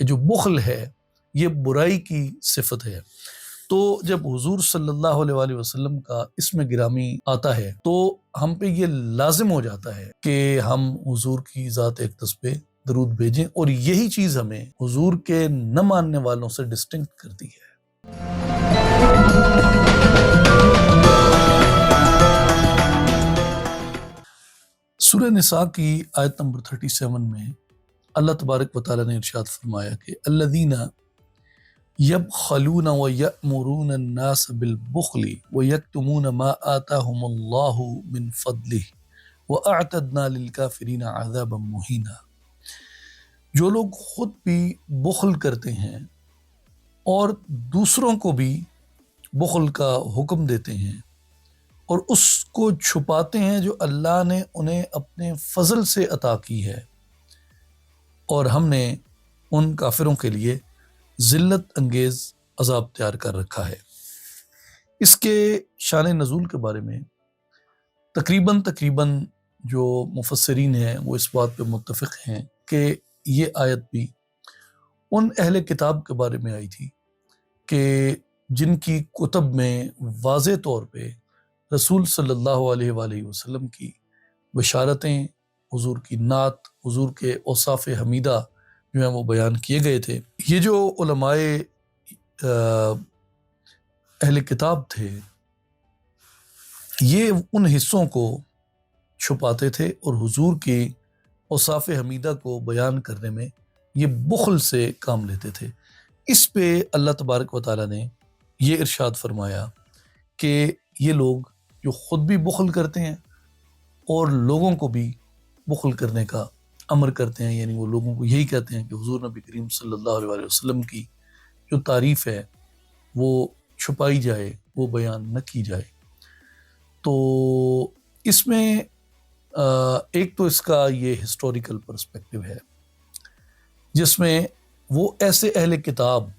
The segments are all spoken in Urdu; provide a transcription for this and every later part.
کہ جو بخل ہے یہ برائی کی صفت ہے۔ تو جب حضور صلی اللہ علیہ وآلہ وسلم کا اسم گرامی آتا ہے تو ہم پہ یہ لازم ہو جاتا ہے کہ ہم حضور کی ذات اقدس پہ درود بھیجیں، اور یہی چیز ہمیں حضور کے نہ ماننے والوں سے ڈسٹنکٹ کرتی ہے۔ سورہ نساء کی آیت نمبر 37 میں اللہ تبارک و تعالیٰ نے ارشاد فرمایا کہ الذین یبخلون ویأمرون الناس بالبخل ویکتمون ما آتاہم اللہ من فضلہ واعتدنا للکافرین عذابا مہینا۔ جو لوگ خود بھی بخل کرتے ہیں اور دوسروں کو بھی بخل کا حکم دیتے ہیں اور اس کو چھپاتے ہیں جو اللہ نے انہیں اپنے فضل سے عطا کی ہے، اور ہم نے ان کافروں کے لیے ذلت انگیز عذاب تیار کر رکھا ہے۔ اس کے شان نزول کے بارے میں تقریباً جو مفسرین ہیں وہ اس بات پہ متفق ہیں کہ یہ آیت بھی ان اہل کتاب کے بارے میں آئی تھی کہ جن کی کتب میں واضح طور پہ رسول صلی اللہ علیہ وآلہ وسلم کی بشارتیں، حضور کی نعت، حضور کے اوصاف حمیدہ جو ہیں وہ بیان کیے گئے تھے۔ یہ جو علماء اہل کتاب تھے یہ ان حصوں کو چھپاتے تھے اور حضور کی اوصاف حمیدہ کو بیان کرنے میں یہ بخل سے کام لیتے تھے۔ اس پہ اللہ تبارک و تعالیٰ نے یہ ارشاد فرمایا کہ یہ لوگ جو خود بھی بخل کرتے ہیں اور لوگوں کو بھی بخل کرنے کا امر کرتے ہیں، یعنی وہ لوگوں کو یہی کہتے ہیں کہ حضور نبی کریم صلی اللہ علیہ وآلہ وسلم کی جو تعریف ہے وہ چھپائی جائے، وہ بیان نہ کی جائے۔ تو اس میں ایک تو اس کا یہ ہسٹوریکل پرسپیکٹو ہے جس میں وہ ایسے اہل کتاب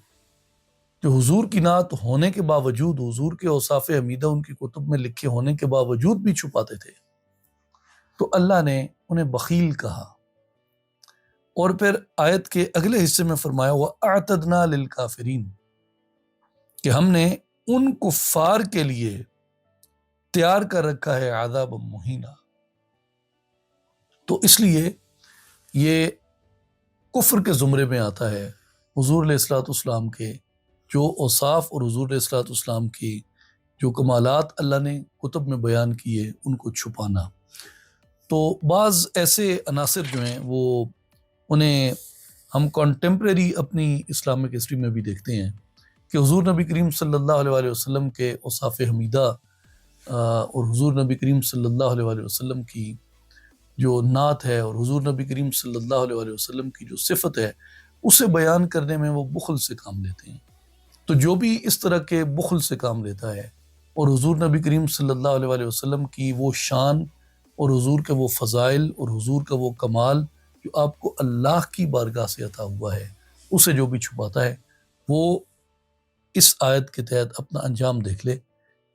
جو حضور کی نعت ہونے کے باوجود، حضور کے اوصاف حمیدہ ان کی کتب میں لکھے ہونے کے باوجود بھی چھپاتے تھے، تو اللہ نے انہیں بخیل کہا، اور پھر آیت کے اگلے حصے میں فرمایا وَأَعْتَدْنَا لِلْكَافِرِينَ کہ ہم نے ان کفار کے لیے تیار کر رکھا ہے عذاب مہینہ۔ تو اس لیے یہ کفر کے زمرے میں آتا ہے حضور علیہ الصلوۃ والسلام کے جو اوصاف اور حضور علیہ الصلوۃ والسلام کی جو کمالات اللہ نے کتب میں بیان کیے ان کو چھپانا۔ تو بعض ایسے عناصر جو ہیں وہ انہیں ہم کانٹمپریری اپنی اسلامک ہسٹری میں بھی دیکھتے ہیں کہ حضور نبی کریم صلی اللہ علیہ وآلہ وسلم کے اوصاف حمیدہ اور حضور نبی کریم صلی اللہ علیہ وآلہ وسلم کی جو نعت ہے اور حضور نبی کریم صلی اللہ علیہ وآلہ وسلم کی جو صفت ہے اسے بیان کرنے میں وہ بخل سے کام لیتے ہیں۔ تو جو بھی اس طرح کے بخل سے کام لیتا ہے اور حضور نبی کریم صلی اللہ علیہ وآلہ وسلم کی وہ شان اور حضور کے وہ فضائل اور حضور کا وہ کمال جو آپ کو اللہ کی بارگاہ سے عطا ہوا ہے اسے جو بھی چھپاتا ہے وہ اس آیت کے تحت اپنا انجام دیکھ لے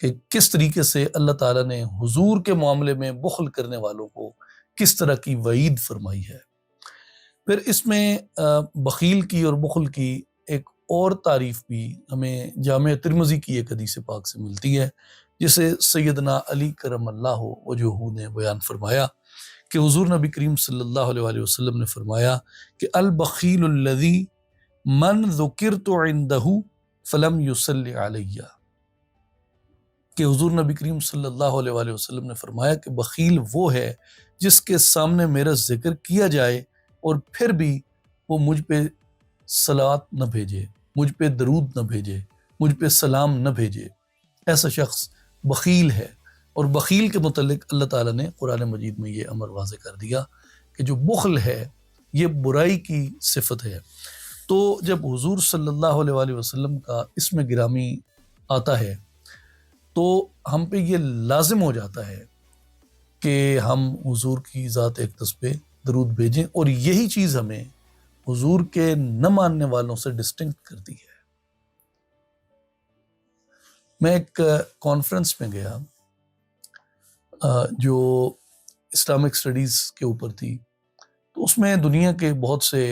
کہ کس طریقے سے اللہ تعالیٰ نے حضور کے معاملے میں بخل کرنے والوں کو کس طرح کی وعید فرمائی ہے۔ پھر اس میں بخیل کی اور بخل کی ایک اور تعریف بھی ہمیں جامع ترمذی کی ایک حدیث پاک سے ملتی ہے جسے سیدنا علی کرم اللہ وجہہ نے بیان فرمایا کہ حضور نبی کریم صلی اللہ علیہ وآلہ وسلم نے فرمایا کہ البخیل الذی من ذکرت عندہ فلم یصلی علیہ، کہ حضور نبی کریم صلی اللہ علیہ وآلہ وسلم نے فرمایا کہ بخیل وہ ہے جس کے سامنے میرا ذکر کیا جائے اور پھر بھی وہ مجھ پہ صلوات نہ بھیجے، مجھ پہ درود نہ بھیجے، مجھ پہ سلام نہ بھیجے، ایسا شخص بخیل ہے۔ اور بخیل کے متعلق اللہ تعالیٰ نے قرآن مجید میں یہ امر واضح کر دیا کہ جو بخل ہے یہ برائی کی صفت ہے۔ تو جب حضور صلی اللہ علیہ وآلہ وسلم کا اسم گرامی آتا ہے تو ہم پہ یہ لازم ہو جاتا ہے کہ ہم حضور کی ذات اقدس پہ درود بھیجیں، اور یہی چیز ہمیں حضور کے نہ ماننے والوں سے ڈسٹنکٹ کرتی ہے۔ میں ایک کانفرنس میں گیا جو اسلامک اسٹڈیز کے اوپر تھی، تو اس میں دنیا کے بہت سے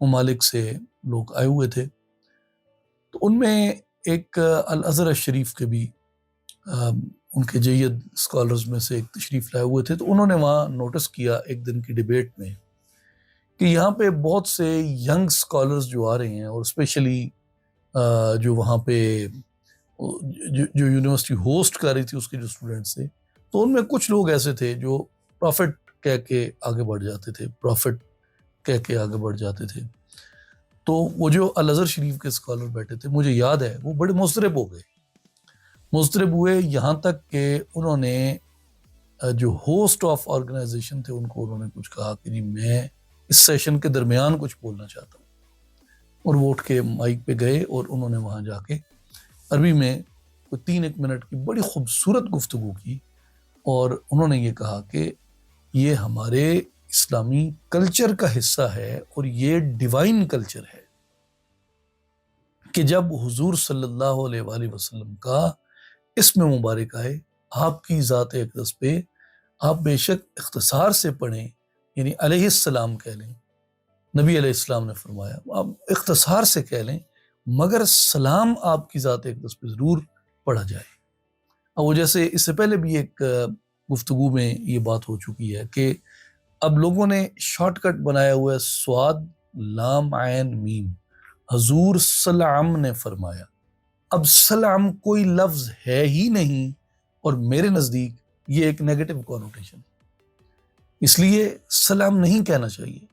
ممالک سے لوگ آئے ہوئے تھے، تو ان میں ایک الازہر شریف کے بھی ان کے جید اسکالرز میں سے ایک تشریف لائے ہوئے تھے، تو انہوں نے وہاں نوٹس کیا ایک دن کی ڈیبیٹ میں کہ یہاں پہ بہت سے ینگ اسکالرز جو آ رہے ہیں، اور اسپیشلی جو وہاں پہ جو یونیورسٹی ہوسٹ کر رہی تھی اس کے جو اسٹوڈنٹس تھے، تو ان میں کچھ لوگ ایسے تھے جو پروفٹ کہہ کے آگے بڑھ جاتے تھے، پروفٹ کہہ کے آگے بڑھ جاتے تھے. تو وہ جو الازہر شریف کے اسکالر بیٹھے تھے، مجھے یاد ہے وہ بڑے مضطرب ہو گئے، مضطرب ہوئے یہاں تک کہ انہوں نے جو ہوسٹ آف آرگنائزیشن تھے ان کو انہوں نے کچھ کہا کہ جی میں اس سیشن کے درمیان کچھ بولنا چاہتا ہوں، اور وہ اٹھ کے مائک پہ گئے اور انہوں نے وہاں جا کے عربی میں کوئی 3 منٹ کی بڑی خوبصورت گفتگو کی، اور انہوں نے یہ کہا کہ یہ ہمارے اسلامی کلچر کا حصہ ہے اور یہ ڈیوائن کلچر ہے کہ جب حضور صلی اللہ علیہ وآلہ وسلم کا اسم مبارک آئے آپ کی ذات اقدس پہ، آپ بے شک اختصار سے پڑھیں، یعنی علیہ السلام کہہ لیں، نبی علیہ السلام نے فرمایا آپ اختصار سے کہہ لیں، مگر سلام آپ کی ذات اقدس پہ ضرور پڑھا جائے. اور وہ جیسے اس سے پہلے بھی ایک گفتگو میں یہ بات ہو چکی ہے کہ اب لوگوں نے شارٹ کٹ بنایا ہوا ہے سواد لام عین میم، حضور سلام نے فرمایا. اب سلام کوئی لفظ ہے ہی نہیں، اور میرے نزدیک یہ ایک نیگیٹو کونوٹیشن، اس لیے سلام نہیں کہنا چاہیے،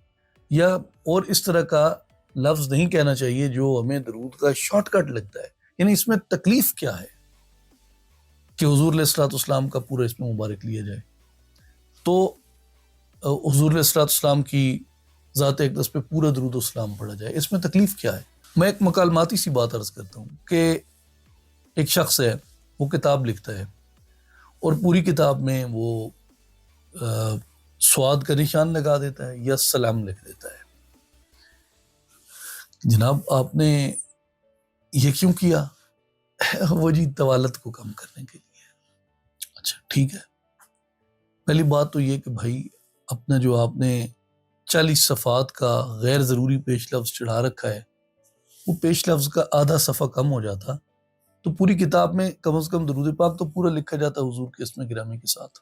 یا اور اس طرح کا لفظ نہیں کہنا چاہیے جو ہمیں درود کا شارٹ کٹ لگتا ہے. یعنی اس میں تکلیف کیا ہے کہ حضور علیہ الصلوۃ والسلام کا پورا اسم مبارک لیا جائے؟ تو حضور علیہ الصلوۃ والسلام کی ذات اقدس پہ پورا درود و سلام پڑھا جائے، اس میں تکلیف کیا ہے؟ میں ایک مکالماتی سی بات عرض کرتا ہوں کہ ایک شخص ہے، وہ کتاب لکھتا ہے اور پوری کتاب میں وہ سواد کا نشان لگا دیتا ہے یا سلام لکھ دیتا ہے. جناب آپ نے یہ کیوں کیا؟ وہ جی طوالت کو کم کرنے کے لیے. اچھا ٹھیک ہے، پہلی بات تو یہ کہ بھائی اپنا جو آپ نے 40 صفحات کا غیر ضروری پیش لفظ چڑھا رکھا ہے، وہ پیش لفظ کا آدھا صفحہ کم ہو جاتا تو پوری کتاب میں کم از کم درود پاک تو پورا لکھا جاتا حضور کے اسم گرامی کے ساتھ.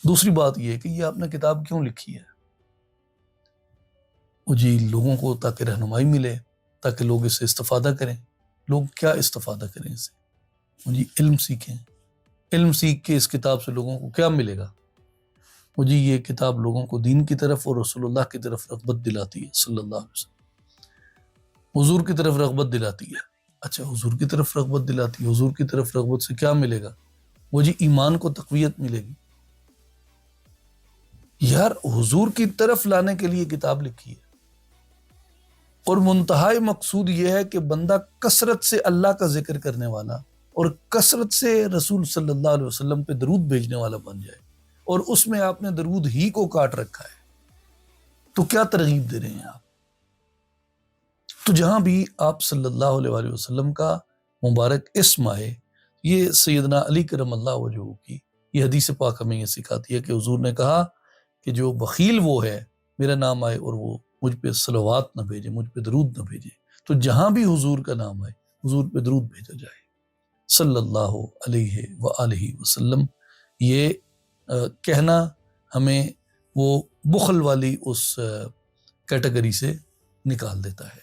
دوسری بات یہ ہے کہ یہ آپ نے کتاب کیوں لکھی ہے؟ وہ جی لوگوں کو تاکہ رہنمائی ملے، تاکہ لوگ اس سے استفادہ کریں. لوگ کیا استفادہ کریں اس سے؟ وہ جی علم سیکھیں. علم سیکھ کے اس کتاب سے لوگوں کو کیا ملے گا؟ وہ جی یہ کتاب لوگوں کو دین کی طرف اور رسول اللہ کی طرف رغبت دلاتی ہے صلی اللہ علیہ وسلم، حضور کی طرف رغبت دلاتی ہے. اچھا حضور کی طرف رغبت دلاتی ہے، حضور کی طرف رغبت سے کیا ملے گا؟ وہ جی ایمان کو تقویت ملے گی. یار حضور کی طرف لانے کے لیے کتاب لکھی ہے، اور منتہائی مقصود یہ ہے کہ بندہ کثرت سے اللہ کا ذکر کرنے والا اور کثرت سے رسول صلی اللہ علیہ وسلم پہ درود بھیجنے والا بن جائے، اور اس میں آپ نے درود ہی کو کاٹ رکھا ہے. تو کیا ترغیب دے رہے ہیں آپ؟ تو جہاں بھی آپ صلی اللہ علیہ وآلہ وسلم کا مبارک اسم آئے، یہ سیدنا علی کرم اللہ وجہہ کی یہ حدیث پاک ہمیں یہ سکھاتی ہے کہ حضور نے کہا کہ جو بخیل وہ ہے میرا نام آئے اور وہ مجھ پہ صلوات نہ بھیجے، مجھ پہ درود نہ بھیجے. تو جہاں بھی حضور کا نام آئے حضور پہ درود بھیجا جائے صلی اللہ علیہ وآلہ وسلم. یہ کہنا ہمیں وہ بخل والی اس کیٹیگری سے نکال دیتا ہے.